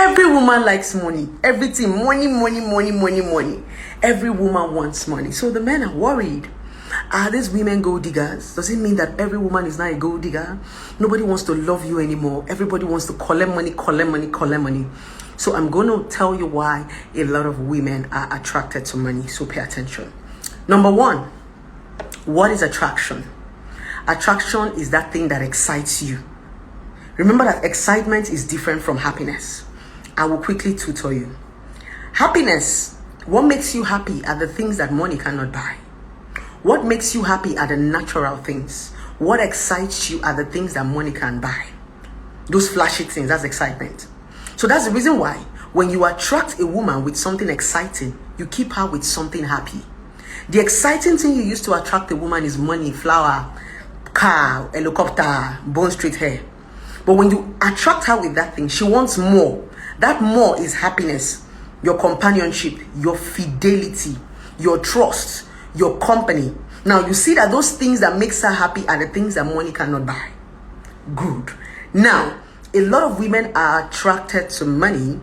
Every woman likes money. Everything. Money, money, money, money, money. Every woman wants money. So the men are worried. Are these women gold diggers? Does it mean that every woman is not a gold digger? Nobody wants to love you anymore. Everybody wants to collect money, collect money, collect money. So I'm going to tell you why a lot of women are attracted to money. So pay attention. Number one, what is attraction? Attraction is that thing that excites you. Remember that excitement is different from happiness. I will quickly tutor you. Happiness, what makes you happy are the things that money cannot buy. What makes you happy are the natural things. What excites you are the things that money can buy. Those flashy things, that's excitement. So that's the reason why when you attract a woman with something exciting, you keep her with something happy. The exciting thing you use to attract a woman is money, flower, car, helicopter, bone straight hair. But when you attract her with that thing, she wants more. That more is happiness, your companionship, your fidelity, your trust, your company. Now you see that those things that makes her happy are the things that money cannot buy. Good. Now, a lot of women are attracted to money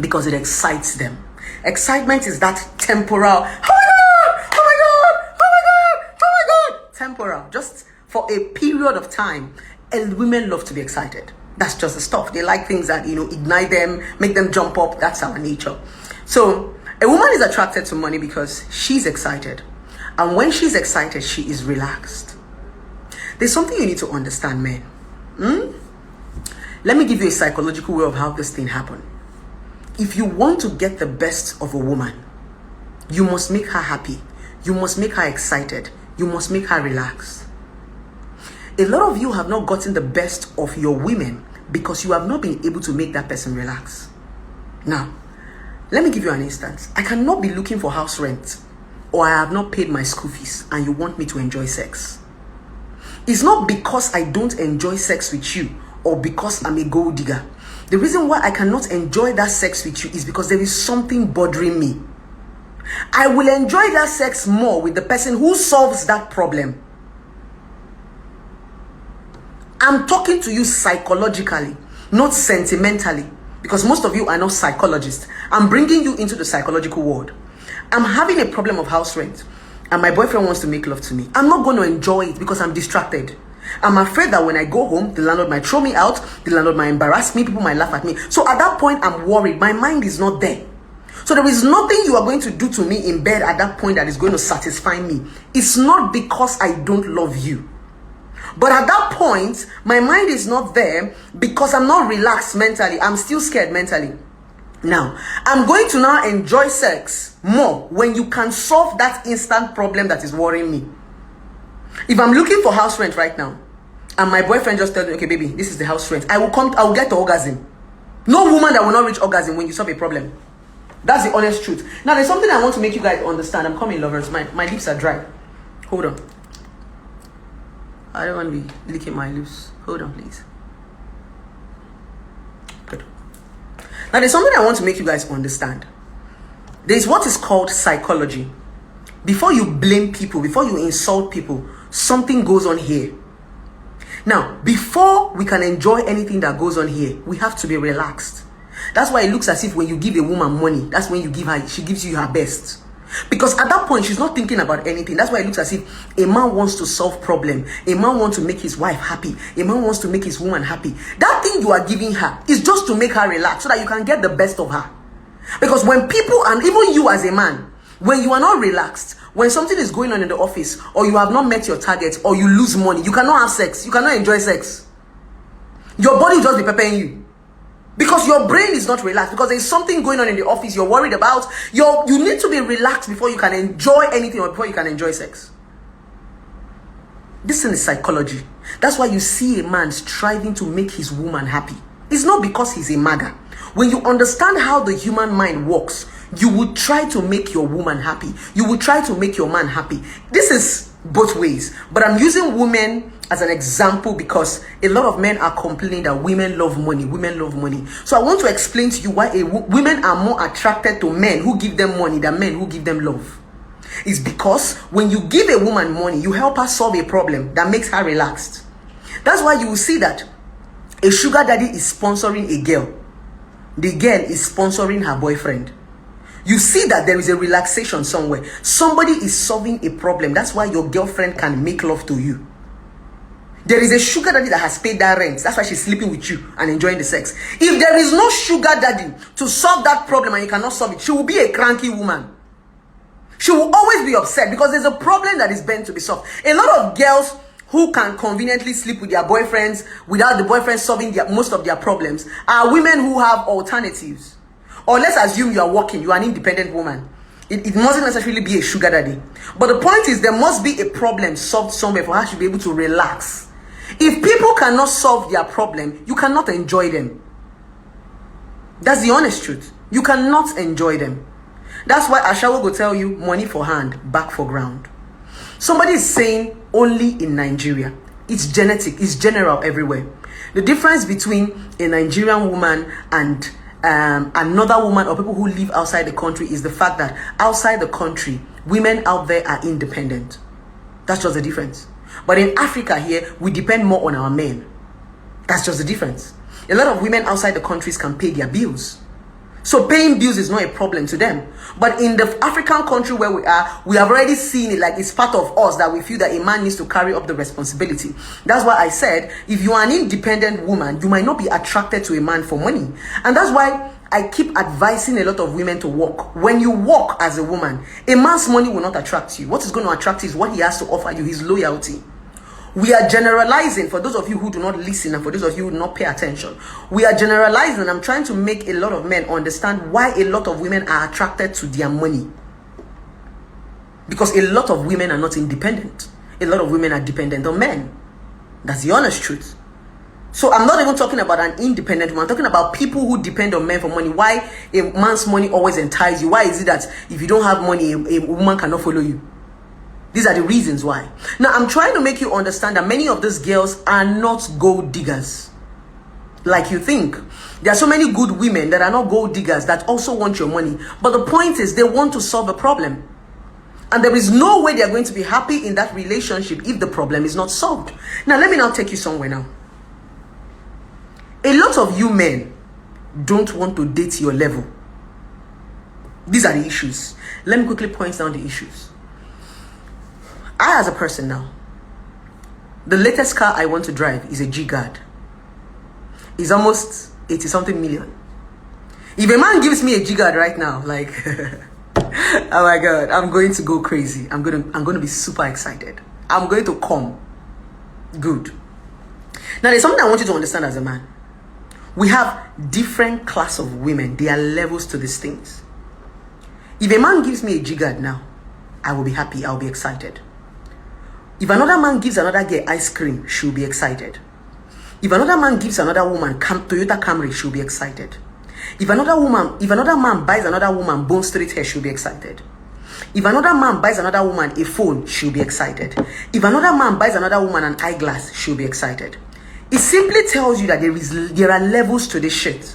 because it excites them. Excitement is that temporal, oh my God, oh my God, oh my God, oh my God, temporal, just for a period of time. And women love to be excited. That's just the stuff. They like things that, ignite them, make them jump up. That's our nature. So a woman is attracted to money because she's excited. And when she's excited, she is relaxed. There's something you need to understand, men. Let me give you a psychological way of how this thing happened. If you want to get the best of a woman, you must make her happy. You must make her excited. You must make her relaxed. A lot of you have not gotten the best of your women because you have not been able to make that person relax. Now, let me give you an instance. I cannot be looking for house rent or I have not paid my school fees and you want me to enjoy sex. It's not because I don't enjoy sex with you or because I'm a gold digger. The reason why I cannot enjoy that sex with you is because there is something bothering me. I will enjoy that sex more with the person who solves that problem. I'm talking to you psychologically, not sentimentally, because most of you are not psychologists. I'm bringing you into the psychological world. I'm having a problem of house rent and my boyfriend wants to make love to me. I'm not going to enjoy it because I'm distracted. I'm afraid that when I go home, the landlord might throw me out, the landlord might embarrass me, people might laugh at me. So at that point, I'm worried. My mind is not there. So there is nothing you are going to do to me in bed at that point that is going to satisfy me. It's not because I don't love you. But at that point, my mind is not there because I'm not relaxed mentally. I'm still scared mentally. Now, I'm going to now enjoy sex more when you can solve that instant problem that is worrying me. If I'm looking for house rent right now, and my boyfriend just tells me, okay, baby, this is the house rent, I will get to orgasm. No woman that will not reach orgasm when you solve a problem. That's the honest truth. Now, there's something I want to make you guys understand. I'm coming, lovers. My lips are dry. Hold on. I don't want to be licking my lips. Hold on, please. Good. Now, there's something I want to make you guys understand. There's what is called psychology. Before you blame people, before you insult people, something goes on here. Now, before we can enjoy anything that goes on here, we have to be relaxed. That's why it looks as if when you give a woman money, that's when you give her, she gives you her best. Because at that point, she's not thinking about anything. That's why it looks as if a man wants to solve problem. A man wants to make his wife happy. A man wants to make his woman happy. That thing you are giving her is just to make her relax so that you can get the best of her. Because when people, and even you as a man, when you are not relaxed, when something is going on in the office, or you have not met your target, or you lose money, you cannot have sex. You cannot enjoy sex. Your body will just be preparing you. Because your brain is not relaxed. Because there's something going on in the office you're worried about. You need to be relaxed before you can enjoy anything or before you can enjoy sex. This is psychology. That's why you see a man striving to make his woman happy. It's not because he's a MAGA. When you understand how the human mind works, you will try to make your woman happy. You will try to make your man happy. This is both ways. But I'm using women as an example because a lot of men are complaining that women love money. Women love money. So I want to explain to you why women are more attracted to men who give them money than men who give them love. It's because when you give a woman money, you help her solve a problem that makes her relaxed. That's why you will see that a sugar daddy is sponsoring a girl. the girl is sponsoring her boyfriend. You see that there is a relaxation somewhere. Somebody is solving a problem. That's why your girlfriend can make love to you. There is a sugar daddy that has paid that rent. That's why she's sleeping with you and enjoying the sex. If there is no sugar daddy to solve that problem and you cannot solve it, she will be a cranky woman. She will always be upset because there's a problem that is meant to be solved. A lot of girls who can conveniently sleep with their boyfriends without the boyfriend solving most of their problems are women who have alternatives. Or let's assume you are working, you are an independent woman. It mustn't necessarily be a sugar daddy. But the point is there must be a problem solved somewhere for her to be able to relax. If people cannot solve their problem, you cannot enjoy them. That's the honest truth. You cannot enjoy them. That's why Ashawo will tell you money for hand, back for ground. Somebody is saying only in Nigeria. It's genetic, it's general everywhere. The difference between a Nigerian woman and another woman or people who live outside the country is the fact that outside the country, women out there are independent. That's just the difference. But in Africa here, we depend more on our men. That's just the difference. A lot of women outside the countries can pay their bills. So paying bills is not a problem to them. But in the African country where we are, we have already seen it like it's part of us that we feel that a man needs to carry up the responsibility. That's why I said, if you are an independent woman, you might not be attracted to a man for money. And that's why I keep advising a lot of women to work. When you work as a woman, a man's money will not attract you. What is going to attract you is what he has to offer you, his loyalty. We are generalizing, for those of you who do not listen and for those of you who do not pay attention. We are generalizing. I'm trying to make a lot of men understand why a lot of women are attracted to their money. Because a lot of women are not independent. A lot of women are dependent on men. That's the honest truth. So I'm not even talking about an independent woman. I'm talking about people who depend on men for money. Why a man's money always entices you? Why is it that if you don't have money, a woman cannot follow you? These are the reasons why. Now, I'm trying to make you understand that many of these girls are not gold diggers like you think. There are so many good women that are not gold diggers that also want your money. But the point is, they want to solve a problem. And there is no way they are going to be happy in that relationship if the problem is not solved. Now, let me now take you somewhere now. A lot of you men don't want to date your level. These are the issues. Let me quickly point down the issues. I, as a person now, the latest car I want to drive is a G-Guard. It's almost 80-something million. If a man gives me a G-Guard right now, like, oh my God, I'm going to go crazy. I'm going to be super excited. I'm going to come. Good. Now, there's something I want you to understand as a man. We have different class of women. There are levels to these things. If a man gives me a G-Guard now, I will be happy. I'll be excited. If another man gives another girl ice cream, she'll be excited. If another man gives another woman Toyota Camry, she'll be excited. If another man buys another woman bone straight hair, she'll be excited. If another man buys another woman a phone, she'll be excited. If another man buys another woman an eyeglass, she'll be excited. It simply tells you that there are levels to this shit.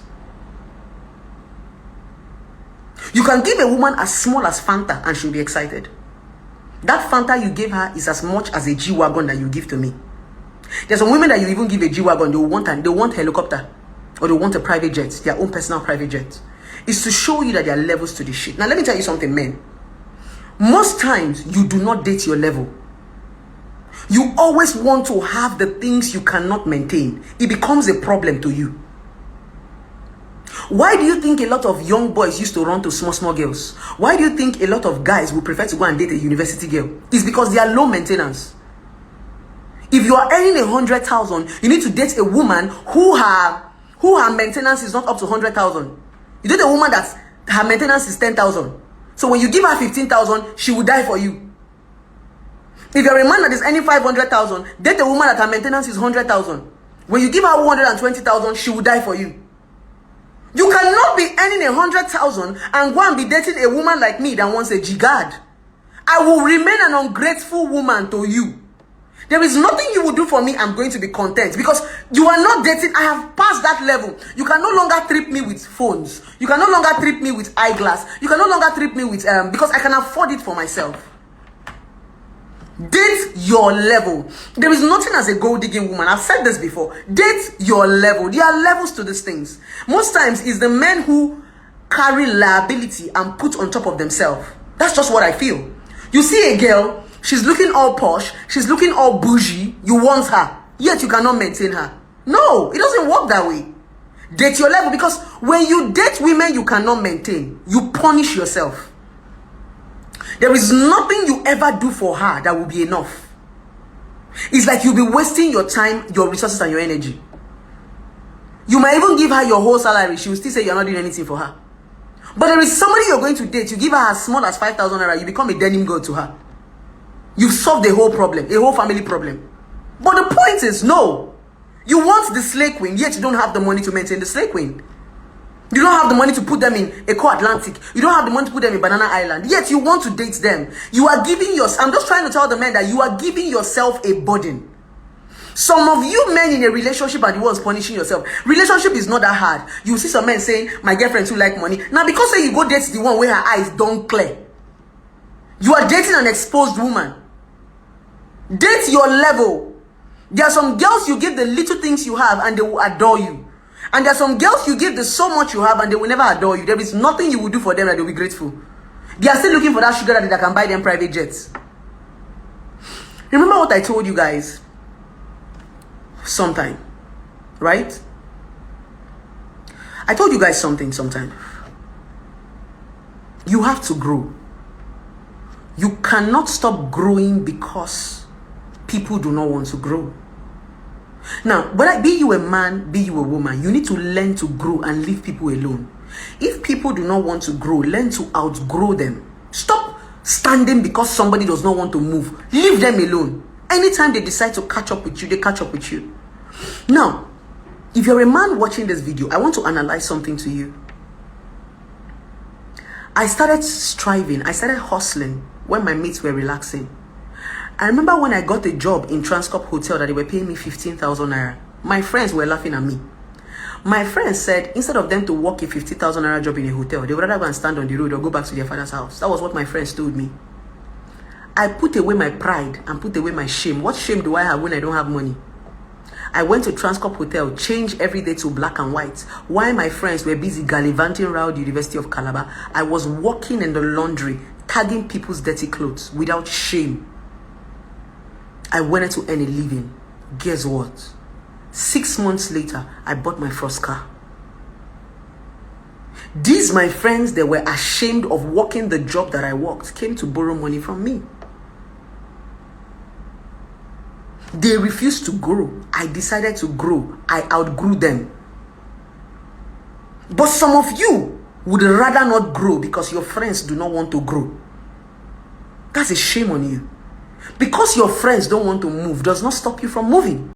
You can give a woman as small as Fanta and she'll be excited. That Fanta you gave her is as much as a G-Wagon that you give to me. There's some women that you even give a G-Wagon, they want helicopter or they want a private jet, their own personal private jet. It's to show you that there are levels to this shit. Now let me tell you something, men. Most times you do not date your level. You always want to have the things you cannot maintain. It becomes a problem to you. Why do you think a lot of young boys used to run to small girls? Why do you think a lot of guys would prefer to go and date a university girl? It's because they are low maintenance. If you are earning 100,000, you need to date a woman who her maintenance is not up to 100,000. You date a woman that her maintenance is 10,000. So when you give her 15,000, she will die for you. If you're a man that is earning 500,000, date a woman that her maintenance is 100,000. When you give her 120,000, she will die for you. You cannot be earning 100,000 and go and be dating a woman like me that wants a G-Guard. I will remain an ungrateful woman to you. There is nothing you will do for me. I'm going to be content because you are not dating. I have passed that level. You can no longer trip me with phones. You can no longer trip me with eyeglass. You can no longer trip me with because I can afford it for myself. Date your level. There is nothing as a gold digging woman. I've said this before. Date your level. There are levels to these things. Most times it's the men who carry liability and put on top of themselves. That's just what I feel. You see a girl, she's looking all posh, she's looking all bougie, you want her, yet you cannot maintain her. No, it doesn't work that way. Date your level, because when you date women you cannot maintain, you punish yourself. There is nothing you ever do for her that will be enough. It's like you'll be wasting your time, your resources, and your energy. You might even give her your whole salary, she will still say you're not doing anything for her. But there is somebody you're going to date, you give her as small as 5,000 naira, you become a denim girl to her. You've solved the whole problem, a whole family problem. But the point is, no. You want the slay queen, yet you don't have the money to maintain the slay queen. You don't have the money to put them in Eco Atlantic. You don't have the money to put them in Banana Island. Yet you want to date them. You are giving I'm just trying to tell the men that you are giving yourself a burden. Some of you men in a relationship are the ones punishing yourself. Relationship is not that hard. You see some men saying, my girlfriend too like money. Now because say you go date the one where her eyes don't clear. You are dating an exposed woman. Date your level. There are some girls you give the little things you have and they will adore you. And there are some girls you give the so much you have and they will never adore you. There is nothing you will do for them that they will be grateful. They are still looking for that sugar daddy that can buy them private jets. Remember what I told you guys sometime, right? I told you guys something sometime. You have to grow. You cannot stop growing because people do not want to grow. Now, whether be you a man, be you a woman, you need to learn to grow and leave people alone. If people do not want to grow, learn to outgrow them. Stop standing because somebody does not want to move. Leave them alone. Anytime they decide to catch up with you, they catch up with you. Now, if you're a man watching this video, I want to analyze something to you. I started striving, I started hustling when my mates were relaxing. I remember when I got a job in Transcorp Hotel that they were paying me 15,000 naira. My friends were laughing at me. My friends said instead of them to work a 50,000 naira job in a hotel, they would rather go and stand on the road or go back to their father's house. That was what my friends told me. I put away my pride and put away my shame. What shame do I have when I don't have money? I went to Transcorp Hotel, changed every day to black and white. While my friends were busy gallivanting around the University of Calabar, I was working in the laundry, tagging people's dirty clothes without shame. I wanted to earn a living. Guess what? 6 months later, I bought my first car. These, my friends, they were ashamed of working the job that I worked, came to borrow money from me. They refused to grow. I decided to grow. I outgrew them. But some of you would rather not grow because your friends do not want to grow. That's a shame on you. Because your friends don't want to move does not stop you from moving.